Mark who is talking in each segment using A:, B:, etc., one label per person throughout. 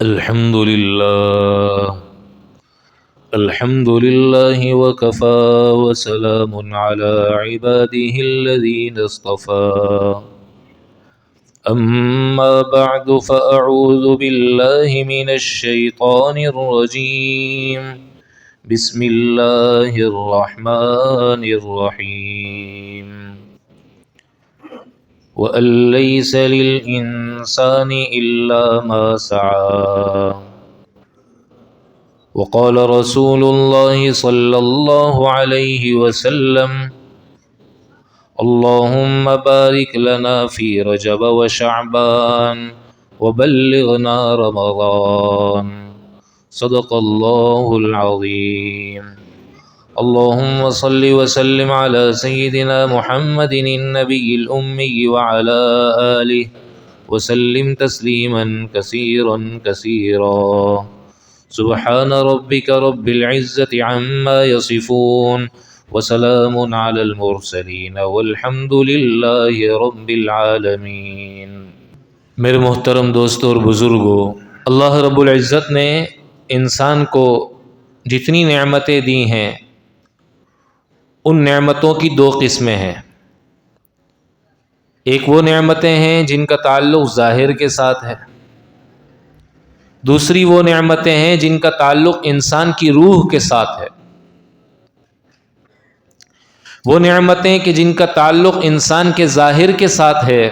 A: الحمد لله وكفى وسلام على عباده الذين اصطفى أما بعد فأعوذ بالله من الشيطان الرجيم بسم الله الرحمن الرحيم وأن ليس للإنسان إلا ما سعى وقال رسول الله صلى الله عليه وسلم اللهم بارك لنا في رجب وشعبان وبلغنا رمضان صدق الله العظيم اللهم صل وسلم على سيدنا محمد النبي الأمي وعلى آله وسلم تسليما كثيرا كثيرا سبحان ربك رب العزة عما يصفون وسلام على المرسلين والحمد لله رب العالمين۔ میرے محترم دوستوں اور بزرگوں، اللہ رب العزت نے انسان کو جتنی نعمتیں دی ہیں ان نعمتوں کی دو قسمیں ہیں۔ ایک وہ نعمتیں ہیں جن کا تعلق ظاہر کے ساتھ ہے، دوسری وہ نعمتیں ہیں جن کا تعلق انسان کی روح کے ساتھ ہے۔ وہ نعمتیں کہ جن کا تعلق انسان کے ظاہر کے ساتھ ہے،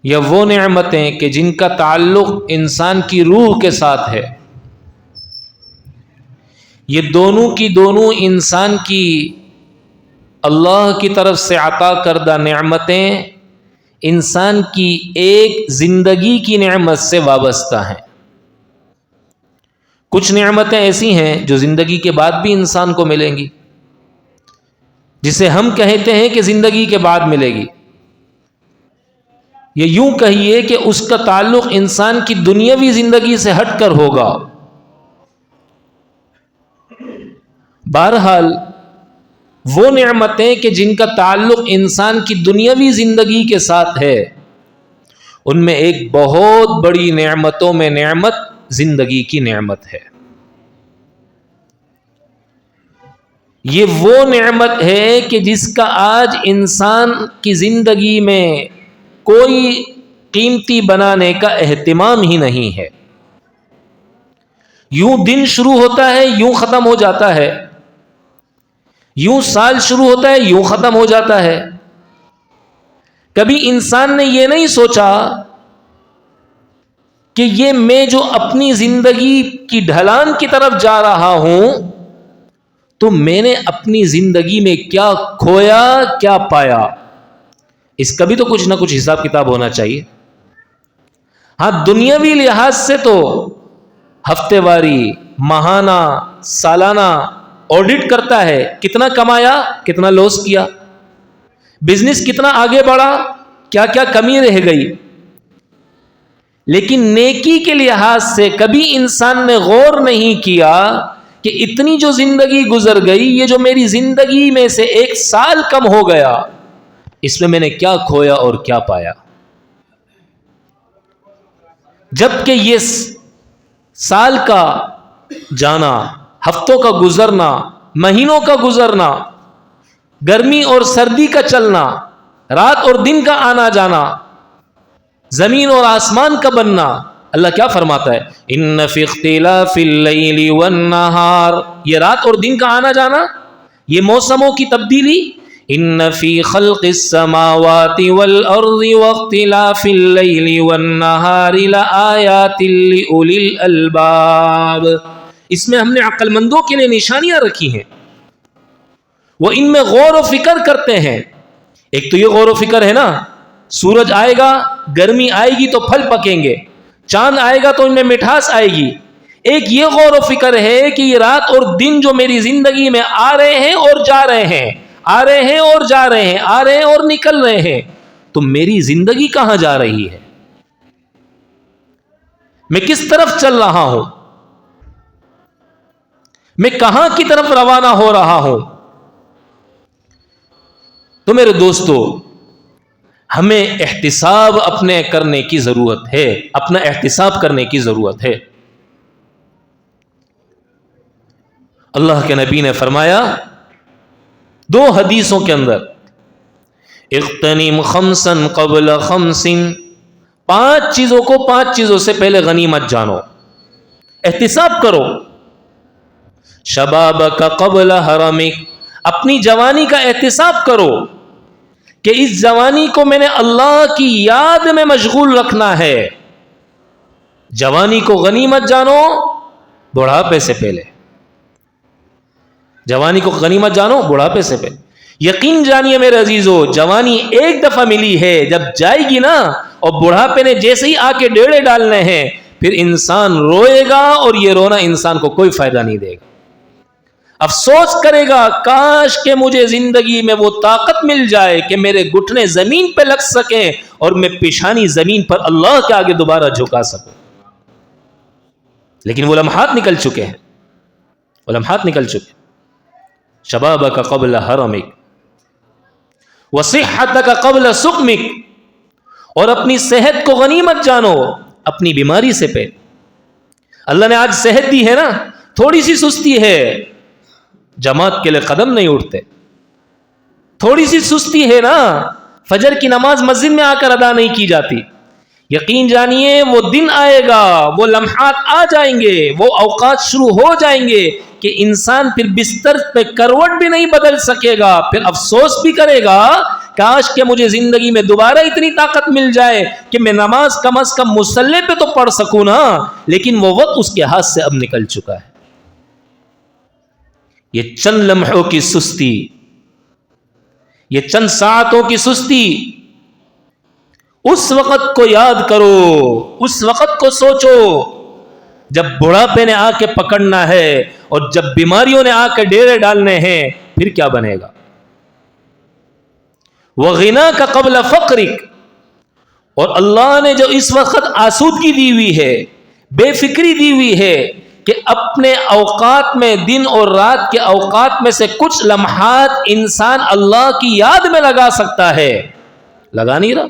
A: یا وہ نعمتیں کہ جن کا تعلق انسان کی روح کے ساتھ ہے، یہ دونوں کی دونوں انسان کی اللہ کی طرف سے عطا کردہ نعمتیں انسان کی ایک زندگی کی نعمت سے وابستہ ہیں۔ کچھ نعمتیں ایسی ہیں جو زندگی کے بعد بھی انسان کو ملیں گی، جسے ہم کہتے ہیں کہ زندگی کے بعد ملے گی، یا یوں کہیے کہ اس کا تعلق انسان کی دنیاوی زندگی سے ہٹ کر ہوگا۔ بہرحال وہ نعمتیں کہ جن کا تعلق انسان کی دنیاوی زندگی کے ساتھ ہے، ان میں ایک بہت بڑی نعمتوں میں نعمت زندگی کی نعمت ہے۔ یہ وہ نعمت ہے کہ جس کا آج انسان کی زندگی میں کوئی قیمتی بنانے کا اہتمام ہی نہیں ہے۔ یوں دن شروع ہوتا ہے، یوں ختم ہو جاتا ہے، یوں سال شروع ہوتا ہے، یوں ختم ہو جاتا ہے۔ کبھی انسان نے یہ نہیں سوچا کہ یہ میں جو اپنی زندگی کی ڈھلان کی طرف جا رہا ہوں، تو میں نے اپنی زندگی میں کیا کھویا کیا پایا، اس کا بھی تو کچھ نہ کچھ حساب کتاب ہونا چاہیے۔ ہاں، دنیاوی لحاظ سے تو ہفتے واری، ماہانہ، سالانہ آڈٹ کرتا ہے، کتنا کمایا، کتنا لوس کیا، بزنس کتنا آگے بڑھا، کیا کیا کمی رہ گئی۔ لیکن نیکی کے لحاظ سے کبھی انسان نے غور نہیں کیا کہ اتنی جو زندگی گزر گئی، یہ جو میری زندگی میں سے ایک سال کم ہو گیا، اس میں نے کیا کھویا اور کیا پایا۔ جبکہ یہ سال کا جانا، ہفتوں کا گزرنا، مہینوں کا گزرنا، گرمی اور سردی کا چلنا، رات اور دن کا آنا جانا، زمین اور آسمان کا بننا، اللہ کیا فرماتا ہے؟ ان فی اختلاف اللیل والنہار، یہ رات اور دن کا آنا جانا، یہ موسموں کی تبدیلی، ان فی خلق السماوات والارض واختلاف اللیل والنہار لآیات لأولی الالباب، اس میں ہم نے عقل مندوں کے لیے نشانیاں رکھی ہیں، وہ ان میں غور و فکر کرتے ہیں۔ ایک تو یہ غور و فکر ہے نا، سورج آئے گا، گرمی آئے گی تو پھل پکیں گے، چاند آئے گا تو ان میں مٹھاس آئے گی۔ ایک یہ غور و فکر ہے کہ یہ رات اور دن جو میری زندگی میں آ رہے ہیں اور جا رہے ہیں، آ رہے ہیں اور جا رہے ہیں، آ رہے ہیں اور نکل رہے ہیں، تو میری زندگی کہاں جا رہی ہے، میں کس طرف چل رہا ہوں، میں کہاں کی طرف روانہ ہو رہا ہوں۔ تو میرے دوستو، ہمیں احتساب اپنے کرنے کی ضرورت ہے، اپنا احتساب کرنے کی ضرورت ہے۔ اللہ کے نبی نے فرمایا دو حدیثوں کے اندر، اغتنم خمسا قبل خمس، 5 چیزوں کو 5 چیزوں سے پہلے غنیمت جانو، احتساب کرو۔ شبابک قبل حرمک، اپنی جوانی کا احتساب کرو کہ اس جوانی کو میں نے اللہ کی یاد میں مشغول رکھنا ہے۔ جوانی کو غنیمت جانو بڑھاپے سے پہلے، جوانی کو غنیمت جانو بڑھاپے سے پہلے۔ یقین جانیے میرے عزیزو، جوانی ایک دفعہ ملی ہے، جب جائے گی نا، اور بڑھاپے نے جیسے ہی آ کے ڈیڑے ڈالنے ہیں، پھر انسان روئے گا، اور یہ رونا انسان کو کوئی فائدہ نہیں دے گا۔ افسوس کرے گا کاش کہ مجھے زندگی میں وہ طاقت مل جائے کہ میرے گھٹنے زمین پہ لگ سکیں اور میں پیشانی زمین پر اللہ کے آگے دوبارہ جھکا سکوں، لیکن وہ لمحات نکل چکے ہیں، وہ لمحات نکل چکے۔ شبابک قبل حرمک وصحتک قبل سقمک، اور اپنی صحت کو غنیمت جانو اپنی بیماری سے پہلے۔ اللہ نے آج صحت دی ہے نا، تھوڑی سی سستی ہے، جماعت کے لیے قدم نہیں اٹھتے، تھوڑی سی سستی ہے نا، فجر کی نماز مسجد میں آ کر ادا نہیں کی جاتی۔ یقین جانیے وہ دن آئے گا، وہ لمحات آ جائیں گے، وہ اوقات شروع ہو جائیں گے کہ انسان پھر بستر پہ کروٹ بھی نہیں بدل سکے گا، پھر افسوس بھی کرے گا کاش کہ مجھے زندگی میں دوبارہ اتنی طاقت مل جائے کہ میں نماز کم از کم مصلی پہ تو پڑھ سکوں نا، لیکن وہ وقت اس کے ہاتھ سے اب نکل چکا ہے۔ یہ چند لمحوں کی سستی، یہ چند ساعتوں کی سستی، اس وقت کو یاد کرو، اس وقت کو سوچو جب بڑھاپے نے آ کے پکڑنا ہے اور جب بیماریوں نے آ کے ڈیرے ڈالنے ہیں، پھر کیا بنے گا۔ وَغِنَاكَ قَبْلَ فَقْرِكَ، اور اللہ نے جو اس وقت آسودگی دی ہوئی ہے، بے فکری دی ہوئی ہے کہ اپنے اوقات میں، دن اور رات کے اوقات میں سے کچھ لمحات انسان اللہ کی یاد میں لگا سکتا ہے، لگا نہیں رہا۔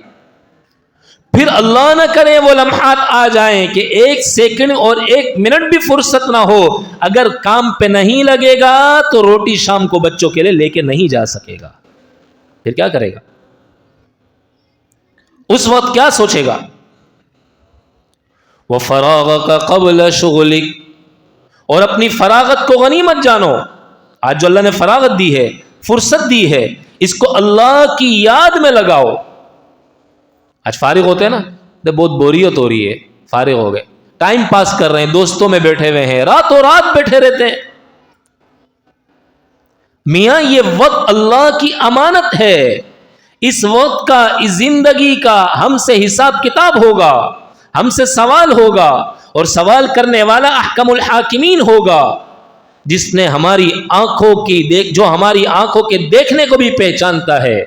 A: پھر اللہ نہ کرے وہ لمحات آ جائیں کہ 1 سیکنڈ اور 1 منٹ بھی فرصت نہ ہو، اگر کام پہ نہیں لگے گا تو روٹی شام کو بچوں کے لیے لے کے نہیں جا سکے گا، پھر کیا کرے گا؟ اس وقت کیا سوچے گا؟ وَفَرَاغَكَ قَبْلَ شُغْلِكَ، اور اپنی فراغت کو غنیمت جانو۔ آج جو اللہ نے فراغت دی ہے، فرصت دی ہے، اس کو اللہ کی یاد میں لگاؤ۔ آج فارغ ہوتے ہیں نا، بہت بوریت ہو رہی ہے، فارغ ہو گئے، ٹائم پاس کر رہے ہیں، دوستوں میں بیٹھے ہوئے ہیں، راتوں رات بیٹھے رہتے ہیں۔ میاں یہ وقت اللہ کی امانت ہے، اس وقت کا، اس زندگی کا ہم سے حساب کتاب ہوگا، ہم سے سوال ہوگا، اور سوال کرنے والا احکم الحاکمین ہوگا، جس نے ہماری آنکھوں کی جو ہماری آنکھوں کے دیکھنے کو بھی پہچانتا ہے۔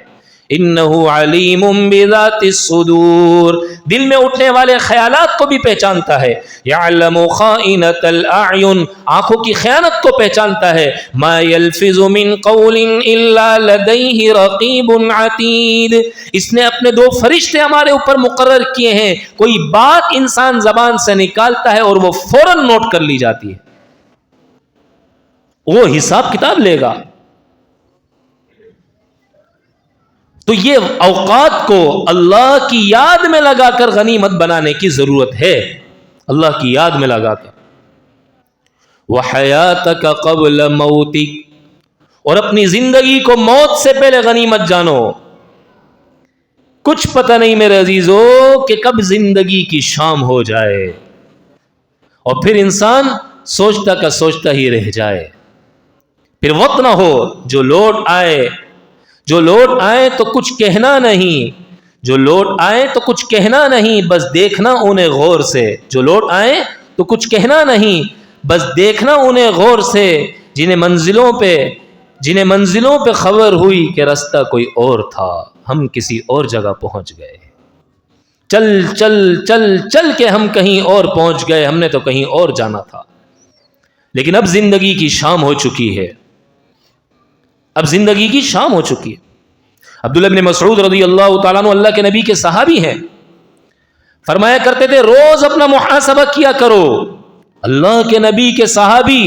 A: انہ علیم بذات الصدور، دل میں اٹھنے والے خیالات کو بھی پہچانتا ہے۔ یعلم خائنۃ الاعین، آنکھوں کی خیانت کو پہچانتا ہے۔ ما یلفظ من قول الا لدیہ رقیب عتید، اس نے اپنے 2 فرشتے ہمارے اوپر مقرر کیے ہیں، کوئی بات انسان زبان سے نکالتا ہے اور وہ فوراً نوٹ کر لی جاتی ہے، وہ حساب کتاب لے گا۔ تو یہ اوقات کو اللہ کی یاد میں لگا کر غنیمت بنانے کی ضرورت ہے، اللہ کی یاد میں لگا کر۔ وَحَيَاتَكَ قَبْلَ مَوْتِكَ، اور اپنی زندگی کو موت سے پہلے غنیمت جانو۔ کچھ پتہ نہیں میرے عزیزو کہ کب زندگی کی شام ہو جائے، اور پھر انسان سوچتا کا سوچتا ہی رہ جائے، پھر وقت نہ ہو جو لوٹ آئے، جو لوٹ آئے تو کچھ کہنا نہیں، جو لوٹ آئے تو کچھ کہنا نہیں، بس دیکھنا انہیں غور سے، جو لوٹ آئے تو کچھ کہنا نہیں، بس دیکھنا انہیں غور سے، جنہیں منزلوں پہ خبر ہوئی کہ راستہ کوئی اور تھا، ہم کسی اور جگہ پہنچ گئے، چل چل چل چل کے ہم کہیں اور پہنچ گئے، ہم نے تو کہیں اور جانا تھا۔ لیکن اب زندگی کی شام ہو چکی ہے، اب زندگی کی شام ہو چکی ہے۔ عبداللہ بن مسعود رضی اللہ تعالیٰ عنہ اللہ کے نبی کے صحابی ہیں، فرمایا کرتے تھے روز اپنا محاسبہ کیا کرو. اللہ کے نبی کے صحابی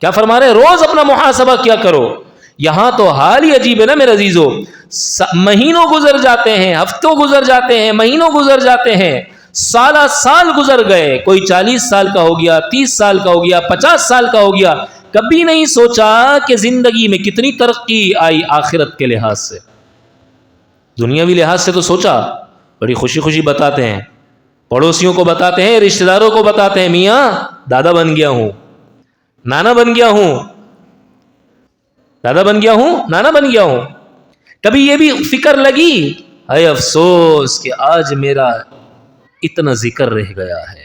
A: کیا فرما رہے؟ روز اپنا محاسبہ کیا کرو. یہاں تو حال ہی عجیب ہے نا میرے عزیزو، مہینوں گزر جاتے ہیں، ہفتوں گزر جاتے ہیں، مہینوں گزر جاتے ہیں، سالہ سال گزر گئے، کوئی 40 سال کا ہو گیا، 30 سال کا ہو گیا، 50 سال کا ہو گیا، کبھی نہیں سوچا کہ زندگی میں کتنی ترقی آئی آخرت کے لحاظ سے. دنیاوی لحاظ سے تو سوچا، بڑی خوشی خوشی بتاتے ہیں، پڑوسیوں کو بتاتے ہیں، رشتہ داروں کو بتاتے ہیں، میاں دادا بن گیا ہوں، نانا بن گیا ہوں، دادا بن گیا ہوں، نانا بن گیا ہوں. کبھی یہ بھی فکر لگی اے افسوس کہ آج میرا اتنا ذکر رہ گیا ہے.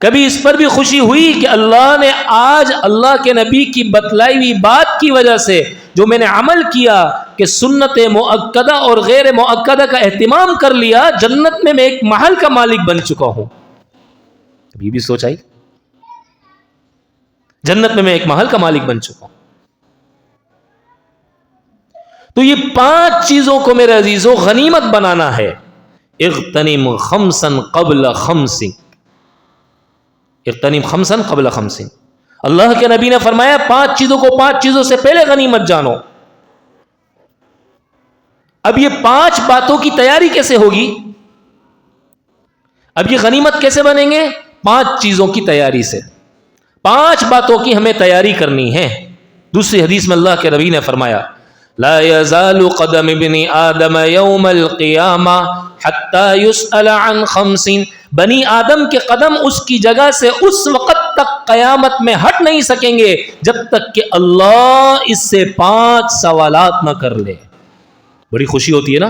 A: کبھی اس پر بھی خوشی ہوئی کہ اللہ نے آج اللہ کے نبی کی بتلائی ہوئی بات کی وجہ سے جو میں نے عمل کیا کہ سنت مؤکدہ اور غیر مؤکدہ کا اہتمام کر لیا، جنت میں ایک محل کا مالک بن چکا ہوں. کبھی بھی سوچائی جنت میں ایک محل کا مالک بن چکا ہوں. تو یہ 5 چیزوں کو میرے عزیزوں غنیمت بنانا ہے. اغتنم خمسا قبل خمس، اغتنم خمسا قبل خمس. اللہ کے نبی نے فرمایا 5 چیزوں کو 5 چیزوں سے پہلے غنیمت جانو. اب یہ 5 باتوں کی تیاری کیسے ہوگی؟ اب یہ غنیمت کیسے بنیں گے؟ 5 چیزوں کی تیاری سے. 5 باتوں کی ہمیں تیاری کرنی ہے. دوسری حدیث میں اللہ کے نبی نے فرمایا لا يزال قدم ابن آدم یوم القیامہ حتی یسأل عن 5. بنی آدم کے قدم اس کی جگہ سے اس وقت تک قیامت میں ہٹ نہیں سکیں گے جب تک کہ اللہ اس سے 5 سوالات نہ کر لے. بڑی خوشی ہوتی ہے نا،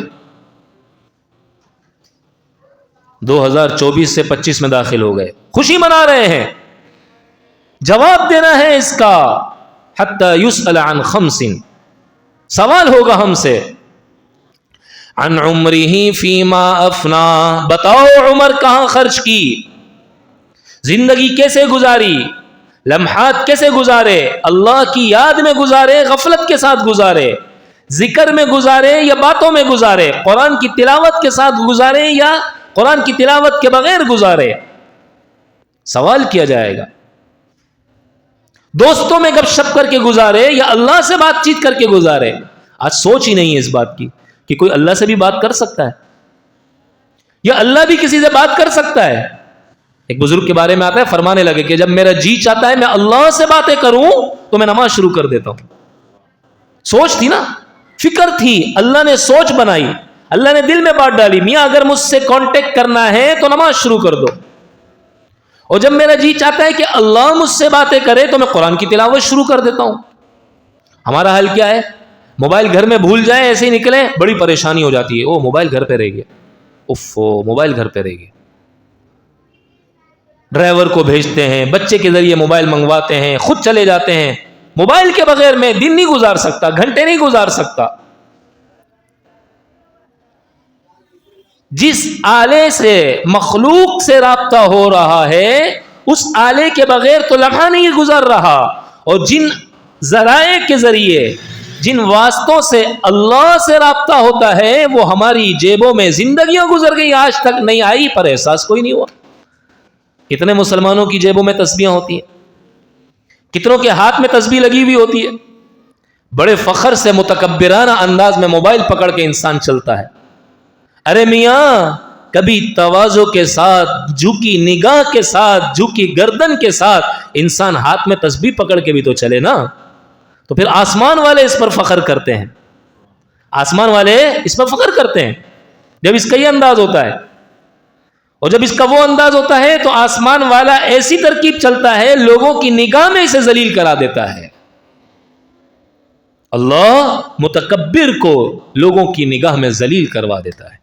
A: 2024 سے 25 میں داخل ہو گئے، خوشی منا رہے ہیں، جواب دینا ہے اس کا. حتی یسأل عن 5، سوال ہوگا ہم سے. عن عمرہ فیما افنا، بتاؤ عمر کہاں خرچ کی، زندگی کیسے گزاری، لمحات کیسے گزارے، اللہ کی یاد میں گزارے، غفلت کے ساتھ گزارے، ذکر میں گزارے یا باتوں میں گزارے، قرآن کی تلاوت کے ساتھ گزارے یا قرآن کی تلاوت کے بغیر گزارے. سوال کیا جائے گا. دوستوں میں گپ شپ کر کے گزارے یا اللہ سے بات چیت کر کے گزارے. آج سوچ ہی نہیں ہے اس بات کی کہ کوئی اللہ سے بھی بات کر سکتا ہے یا اللہ بھی کسی سے بات کر سکتا ہے. ایک بزرگ کے بارے میں آتا ہے، فرمانے لگے کہ جب میرا جی چاہتا ہے میں اللہ سے باتیں کروں تو میں نماز شروع کر دیتا ہوں. سوچ تھی نا، فکر تھی، اللہ نے سوچ بنائی، اللہ نے دل میں بات ڈالی، میاں اگر مجھ سے کانٹیکٹ کرنا ہے تو نماز شروع کر دو. اور جب میرا جی چاہتا ہے کہ اللہ مجھ سے باتیں کرے تو میں قرآن کی تلاوت شروع کر دیتا ہوں. ہمارا حال کیا ہے؟ موبائل گھر میں بھول جائیں، ایسے ہی نکلیں، بڑی پریشانی ہو جاتی ہے. او موبائل گھر پہ رہ گیا، موبائل گھر پہ رہ گیا. ڈرائیور کو بھیجتے ہیں، بچے کے ذریعے موبائل منگواتے ہیں، خود چلے جاتے ہیں. موبائل کے بغیر میں دن نہیں گزار سکتا، گھنٹے نہیں گزار سکتا. جس آلے سے مخلوق سے رابطہ ہو رہا ہے اس آلے کے بغیر تو لمحہ نہیں گزر رہا. اور جن ذرائع کے ذریعے، جن واسطوں سے اللہ سے رابطہ ہوتا ہے وہ ہماری جیبوں میں زندگیاں گزر گئی، آج تک نہیں آئی، پر احساس کوئی نہیں ہوا. کتنے مسلمانوں کی جیبوں میں تسبیحاں ہوتی ہیں، کتنوں کے ہاتھ میں تسبیح لگی ہوئی ہوتی ہے. بڑے فخر سے متکبرانہ انداز میں موبائل پکڑ کے انسان چلتا ہے. ارے میاں کبھی تواضع کے ساتھ، جھکی نگاہ کے ساتھ، جھکی گردن کے ساتھ انسان ہاتھ میں تسبیح پکڑ کے بھی تو چلے نا. تو پھر آسمان والے اس پر فخر کرتے ہیں، آسمان والے اس پر فخر کرتے ہیں جب اس کا یہ انداز ہوتا ہے. اور جب اس کا وہ انداز ہوتا ہے تو آسمان والا ایسی ترکیب چلتا ہے لوگوں کی نگاہ میں اسے ذلیل کرا دیتا ہے. اللہ متکبر کو لوگوں کی نگاہ میں ذلیل کروا دیتا ہے،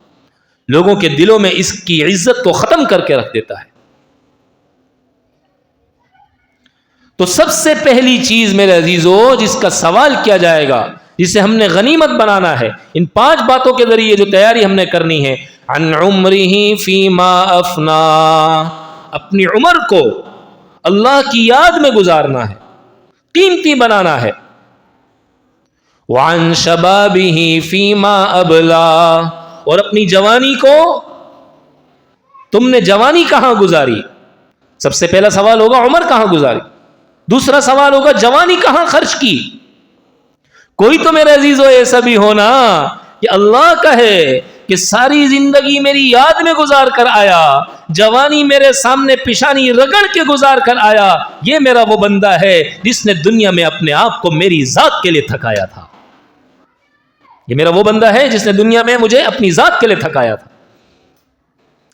A: لوگوں کے دلوں میں اس کی عزت کو ختم کر کے رکھ دیتا ہے. تو سب سے پہلی چیز میرے عزیزو جس کا سوال کیا جائے گا، جسے ہم نے غنیمت بنانا ہے، ان 5 باتوں کے ذریعے جو تیاری ہم نے کرنی ہے، عن عمرہ فیما افنا، اپنی عمر کو اللہ کی یاد میں گزارنا ہے، قیمتی بنانا ہے. وعن شبابه فيما ابلا، اور اپنی جوانی کو تم نے جوانی کہاں گزاری؟ سب سے پہلا سوال ہوگا عمر کہاں گزاری، دوسرا سوال ہوگا جوانی کہاں خرچ کی۔ کوئی تو میرے عزیزو ایسا بھی ہونا کہ اللہ کہے کہ ساری زندگی میری یاد میں گزار کر آیا، جوانی میرے سامنے پیشانی رگڑ کے گزار کر آیا، یہ میرا وہ بندہ ہے جس نے دنیا میں اپنے آپ کو میری ذات کے لیے تھکایا تھا، یہ میرا وہ بندہ ہے جس نے دنیا میں مجھے اپنی ذات کے لیے تھکایا تھا۔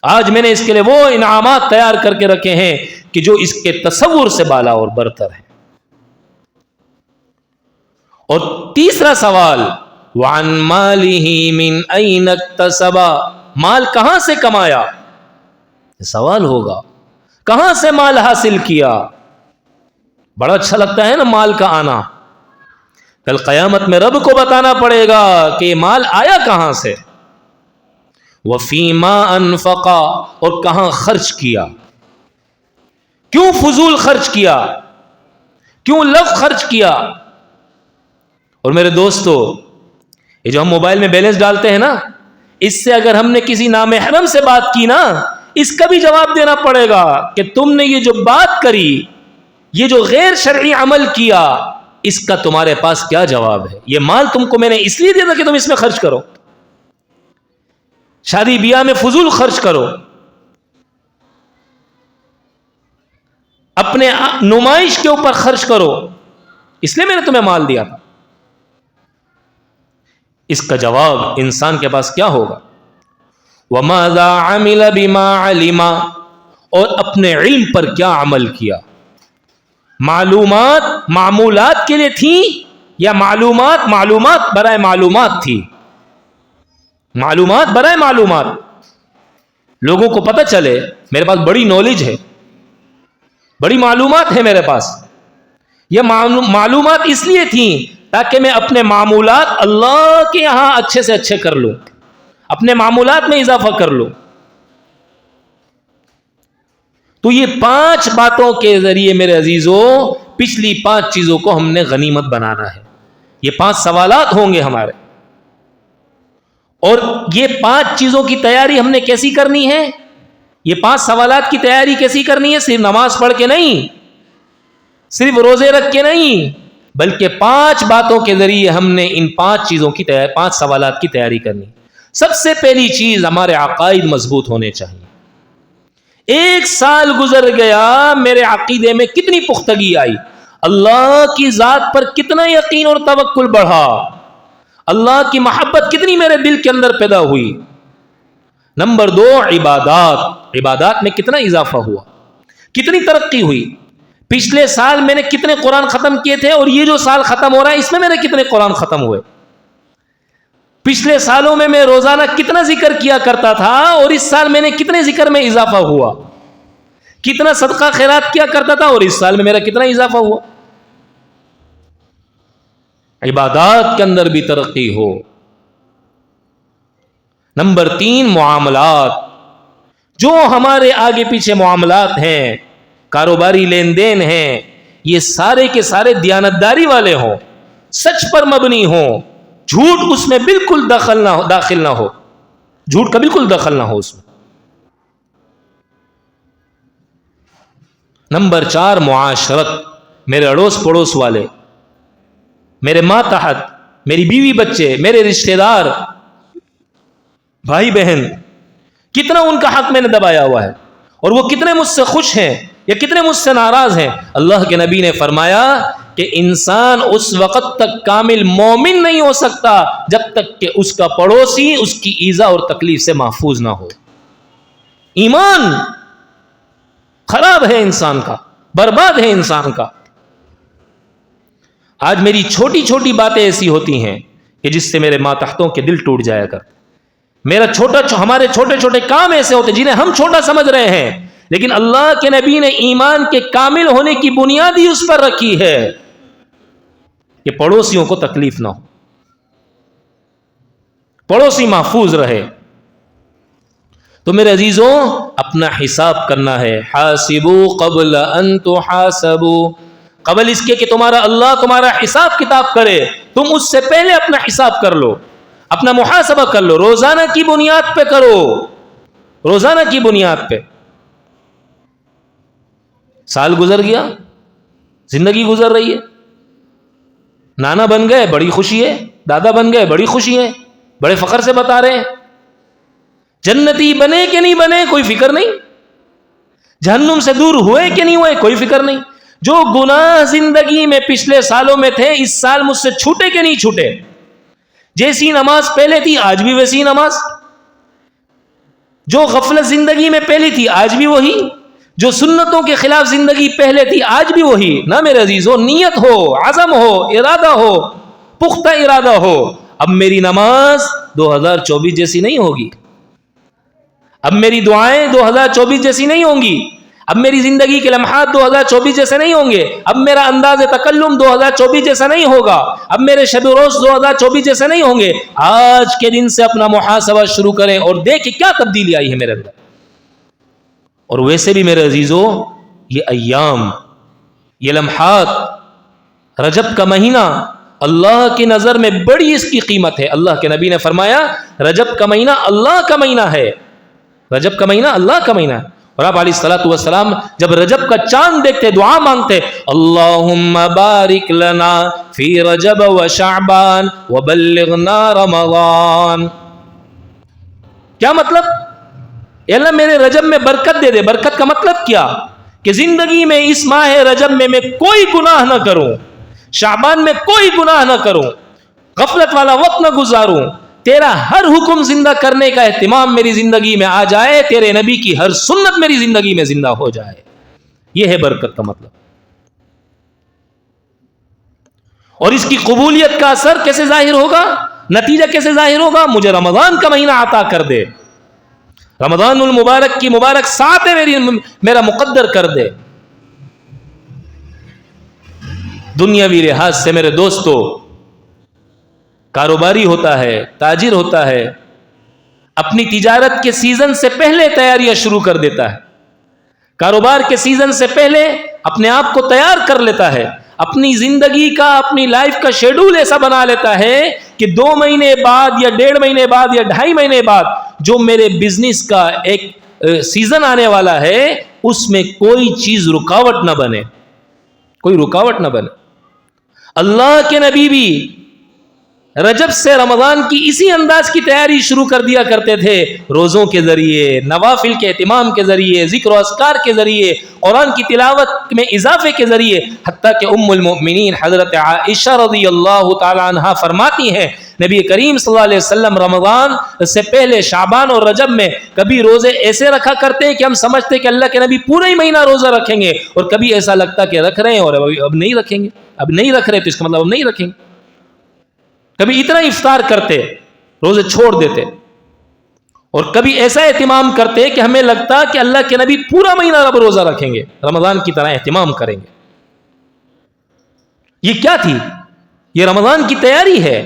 A: آج میں نے اس کے لیے وہ انعامات تیار کر کے رکھے ہیں کہ جو اس کے تصور سے بالا اور برتر ہے۔ اور تیسرا سوال وعن مالہ من این اکتسب، مال کہاں سے کمایا، سوال ہوگا کہاں سے مال حاصل کیا۔ بڑا اچھا لگتا ہے نا مال کا آنا، کل قیامت میں رب کو بتانا پڑے گا کہ یہ مال آیا کہاں سے۔ وفیما انفقا، اور کہاں خرچ کیا، کیوں فضول خرچ کیا، کیوں لغو خرچ کیا۔ اور میرے دوستو، یہ جو ہم موبائل میں بیلنس ڈالتے ہیں نا، اس سے اگر ہم نے کسی نامحرم سے بات کی نا، اس کا بھی جواب دینا پڑے گا کہ تم نے یہ جو بات کری، یہ جو غیر شرعی عمل کیا، اس کا تمہارے پاس کیا جواب ہے۔ یہ مال تم کو میں نے اس لیے دیا تھا کہ تم اس میں خرچ کرو، شادی بیاہ میں فضول خرچ کرو، اپنے نمائش کے اوپر خرچ کرو، اس لیے میں نے تمہیں مال دیا تھا۔ اس کا جواب انسان کے پاس کیا ہوگا؟ وَمَاذَا عَمِلَ بِمَا عَلِمَ، اور اپنے علم پر کیا عمل کیا۔ معلومات معمولات کے لیے تھی یا معلومات برائے معلومات تھی؟ معلومات برائے معلومات، لوگوں کو پتہ چلے میرے پاس بڑی نالج ہے، بڑی معلومات ہے میرے پاس، یہ معلومات اس لیے تھیں تاکہ میں اپنے معمولات اللہ کے یہاں اچھے سے اچھے کر لوں، اپنے معمولات میں اضافہ کر لوں۔ تو یہ 5 باتوں کے ذریعے میرے عزیزو پچھلی 5 چیزوں کو ہم نے غنیمت بنانا ہے۔ یہ 5 سوالات ہوں گے ہمارے، اور یہ 5 چیزوں کی تیاری ہم نے کیسی کرنی ہے؟ یہ 5 سوالات کی تیاری کیسی کرنی ہے؟ صرف نماز پڑھ کے نہیں، صرف روزے رکھ کے نہیں، بلکہ 5 باتوں کے ذریعے ہم نے ان 5 چیزوں کی 5 سوالات کی تیاری کرنی۔ سب سے پہلی چیز، ہمارے عقائد مضبوط ہونے چاہیے۔ 1 سال گزر گیا، میرے عقیدے میں کتنی پختگی آئی، اللہ کی ذات پر کتنا یقین اور توکل بڑھا، اللہ کی محبت کتنی میرے دل کے اندر پیدا ہوئی۔ نمبر 2، عبادات میں کتنا اضافہ ہوا، کتنی ترقی ہوئی۔ پچھلے سال میں نے کتنے قرآن ختم کیے تھے، اور یہ جو سال ختم ہو رہا ہے اس میں میرے کتنے قرآن ختم ہوئے۔ پچھلے سالوں میں روزانہ کتنا ذکر کیا کرتا تھا، اور اس سال میں نے کتنے ذکر میں اضافہ ہوا، کتنا صدقہ خیرات کیا کرتا تھا، اور اس سال میں میرا کتنا اضافہ ہوا۔ عبادات کے اندر بھی ترقی ہو۔ نمبر 3، معاملات، جو ہمارے آگے پیچھے معاملات ہیں، کاروباری لین دین ہیں، یہ سارے کے سارے دیانتداری والے ہوں، سچ پر مبنی ہوں، جھوٹ اس میں بالکل داخل نہ ہو، جھوٹ کا بالکل دخل نہ ہو اس میں۔ نمبر 4، معاشرت، میرے اڑوس پڑوس والے، میرے ماتحت، میری بیوی بچے، میرے رشتہ دار، بھائی بہن، کتنا ان کا حق میں نے دبایا ہوا ہے، اور وہ کتنے مجھ سے خوش ہیں یا کتنے مجھ سے ناراض ہیں۔ اللہ کے نبی نے فرمایا کہ انسان اس وقت تک کامل مومن نہیں ہو سکتا جب تک کہ اس کا پڑوسی اس کی ایذا اور تکلیف سے محفوظ نہ ہو۔ ایمان خراب ہے انسان کا، برباد ہے انسان کا۔ آج میری چھوٹی چھوٹی باتیں ایسی ہوتی ہیں کہ جس سے میرے ماتحتوں کے دل ٹوٹ جایا کر، ہمارے چھوٹے چھوٹے کام ایسے ہوتے جنہیں ہم چھوٹا سمجھ رہے ہیں، لیکن اللہ کے نبی نے ایمان کے کامل ہونے کی بنیاد ہی اس پر رکھی ہے کہ پڑوسیوں کو تکلیف نہ ہو، پڑوسی محفوظ رہے۔ تو میرے عزیزوں، اپنا حساب کرنا ہے۔ حاسبوا قبل ان تحاسبوا، قبل اس کے کہ تمہارا اللہ تمہارا حساب کتاب کرے، تم اس سے پہلے اپنا حساب کر لو، اپنا محاسبہ کر لو، روزانہ کی بنیاد پہ کرو، روزانہ کی بنیاد پہ۔ سال گزر گیا، زندگی گزر رہی ہے، نانا بن گئے بڑی خوشی ہے، دادا بن گئے بڑی خوشی ہے، بڑے فخر سے بتا رہے ہیں، جنتی بنے کہ نہیں بنے کوئی فکر نہیں، جہنم سے دور ہوئے کہ نہیں ہوئے کوئی فکر نہیں، جو گناہ زندگی میں پچھلے سالوں میں تھے اس سال مجھ سے چھوٹے کہ نہیں چھوٹے، جیسی نماز پہلے تھی آج بھی ویسی نماز، جو غفلت زندگی میں پہلی تھی آج بھی وہی، جو سنتوں کے خلاف زندگی پہلے تھی آج بھی وہی۔ نہ میرے عزیزو، نیت ہو، عزم ہو، ارادہ ہو، پختہ ارادہ ہو، اب میری نماز 2024 جیسی نہیں ہوگی، اب میری دعائیں 2024 جیسی نہیں ہوں گی، اب میری زندگی کے لمحات 2024 جیسے نہیں ہوں گے، اب میرا انداز تکلم 2024 جیسا نہیں ہوگا، اب میرے شب و روز 2024 جیسے نہیں ہوں گے۔ آج کے دن سے اپنا محاسبہ شروع کریں اور دیکھیں کیا تبدیلی آئی ہے میرے اندر۔ اور ویسے بھی میرے عزیزو، یہ ایام، یہ لمحات، رجب کا مہینہ اللہ کی نظر میں بڑی اس کی قیمت ہے۔ اللہ کے نبی نے فرمایا رجب کا مہینہ اللہ کا مہینہ ہے، رجب کا مہینہ اللہ کا مہینہ ہے۔ اور آپ علیہ الصلوۃ والسلام جب رجب کا چاند دیکھتے دعا مانگتے، اللہم بارک لنا فی رجب و شعبان وبلغنا رمضان۔ کیا مطلب؟ اے اللہ میرے رجب میں برکت دے دے۔ برکت کا مطلب کیا؟ کہ زندگی میں اس ماہ رجب میں کوئی گناہ نہ کروں، شعبان میں کوئی گناہ نہ کروں، غفلت والا وقت نہ گزاروں، تیرا ہر حکم زندہ کرنے کا اہتمام میری زندگی میں آ جائے، تیرے نبی کی ہر سنت میری زندگی میں زندہ ہو جائے۔ یہ ہے برکت کا مطلب۔ اور اس کی قبولیت کا اثر کیسے ظاہر ہوگا، نتیجہ کیسے ظاہر ہوگا؟ مجھے رمضان کا مہینہ عطا کر دے، رمضان المبارک کی مبارک ساتھ میرا مقدر کر دے۔ دنیاوی لحاظ سے میرے دوستو، کاروباری ہوتا ہے، تاجر ہوتا ہے، اپنی تجارت کے سیزن سے پہلے تیاریاں شروع کر دیتا ہے، کاروبار کے سیزن سے پہلے اپنے آپ کو تیار کر لیتا ہے، اپنی زندگی کا، اپنی لائف کا شیڈول ایسا بنا لیتا ہے کہ 2 مہینے بعد یا 1.5 مہینے بعد یا 2.5 مہینے بعد جو میرے بزنس کا ایک سیزن آنے والا ہے اس میں کوئی چیز رکاوٹ نہ بنے، کوئی رکاوٹ نہ بنے۔ اللہ کے نبی بھی رجب سے رمضان کی اسی انداز کی تیاری شروع کر دیا کرتے تھے، روزوں کے ذریعے، نوافل کے اہتمام کے ذریعے، ذکر و اذکار کے ذریعے، قرآن کی تلاوت میں اضافے کے ذریعے، حتیٰ کہ ام المؤمنین حضرت عائشہ رضی اللہ تعالی عنہا فرماتی ہیں نبی کریم صلی اللہ علیہ وسلم رمضان سے پہلے شعبان اور رجب میں کبھی روزے ایسے رکھا کرتے کہ ہم سمجھتے کہ اللہ کے نبی پورا ہی مہینہ روزہ رکھیں گے، اور کبھی ایسا لگتا کہ رکھ رہے ہیں اور اب نہیں رکھیں گے، اب نہیں رکھ رہے تو اس کا مطلب اب نہیں رکھیں گے۔ کبھی اتنا افطار کرتے، روزے چھوڑ دیتے، اور کبھی ایسا اہتمام کرتے کہ ہمیں لگتا کہ اللہ کے نبی پورا مہینہ اب روزہ رکھیں گے، رمضان کی طرح اہتمام کریں گے۔ یہ کیا تھی؟ یہ رمضان کی تیاری ہے۔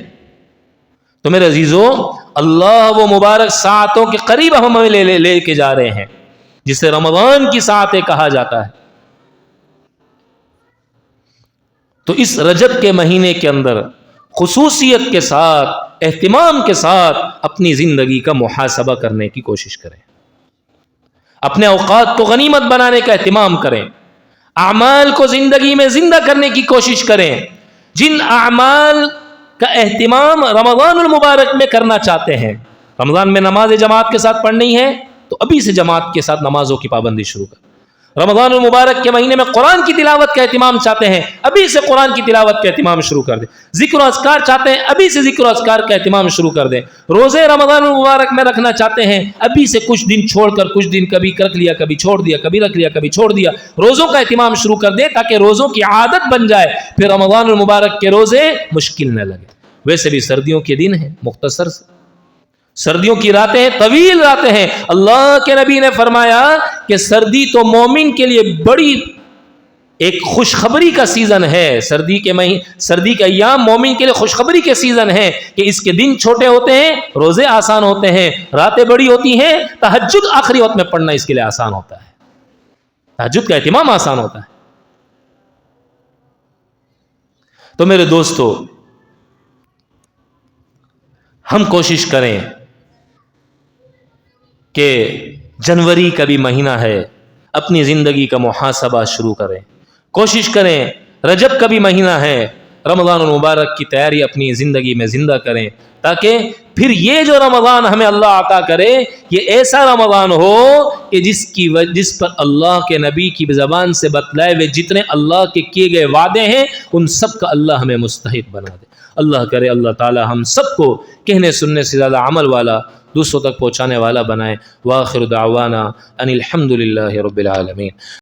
A: تو میرے عزیزو، اللہ وہ مبارک ساعتوں کے قریب ہمیں لے کے جا رہے ہیں جسے رمضان کی ساعتیں کہا جاتا ہے۔ تو اس رجب کے مہینے کے اندر خصوصیت کے ساتھ، اہتمام کے ساتھ اپنی زندگی کا محاسبہ کرنے کی کوشش کریں، اپنے اوقات کو غنیمت بنانے کا اہتمام کریں، اعمال کو زندگی میں زندہ کرنے کی کوشش کریں۔ جن اعمال کا اہتمام رمضان المبارک میں کرنا چاہتے ہیں، رمضان میں نماز جماعت کے ساتھ پڑھنی ہے تو ابھی سے جماعت کے ساتھ نمازوں کی پابندی شروع کر۔ رمضان المبارک کے مہینے میں قرآن کی تلاوت کا اہتمام چاہتے ہیں، ابھی سے قرآن کی تلاوت کا اہتمام شروع کر دیں۔ ذکر و اذکار چاہتے ہیں، ابھی سے ذکر و اذکار کا اہتمام شروع کر دیں۔ روزے رمضان المبارک میں رکھنا چاہتے ہیں، ابھی سے کچھ دن چھوڑ کر کچھ دن کبھی رکھ لیا، کبھی چھوڑ دیا، کبھی رکھ لیا، کبھی چھوڑ دیا، روزوں کا اہتمام شروع کر دیں تاکہ روزوں کی عادت بن جائے، پھر رمضان المبارک کے روزے مشکل نہ لگے۔ ویسے بھی سردیوں کے دن ہیں، مختصر سے سردیوں کی راتیں ہیں، طویل راتیں ہیں۔ اللہ کے نبی نے فرمایا کہ سردی تو مومن کے لیے بڑی ایک خوشخبری کا سیزن ہے۔ سردی کے ایام مومن کے لیے خوشخبری کے سیزن ہے کہ اس کے دن چھوٹے ہوتے ہیں، روزے آسان ہوتے ہیں، راتیں بڑی ہوتی ہیں، تہجد آخری وقت میں پڑھنا اس کے لیے آسان ہوتا ہے، تہجد کا اہتمام آسان ہوتا ہے۔ تو میرے دوستو، ہم کوشش کریں کہ جنوری کا بھی مہینہ ہے، اپنی زندگی کا محاسبہ شروع کریں. کوشش کریں رجب کا بھی مہینہ ہے، رمضان المبارک کی تیاری اپنی زندگی میں زندہ کریں، تاکہ پھر یہ جو رمضان ہمیں اللہ عطا کرے یہ ایسا رمضان ہو کہ جس پر اللہ کے نبی کی زبان سے بتلائے ہوئے جتنے اللہ کے کیے گئے وعدے ہیں ان سب کا اللہ ہمیں مستحق بنا دے. اللہ کرے اللہ تعالی ہم سب کو کہنے سننے سے زیادہ عمل والا، دوسروں تک پہنچانے والا بنائے. وآخر دعوانا ان الحمد للہ رب العالمین.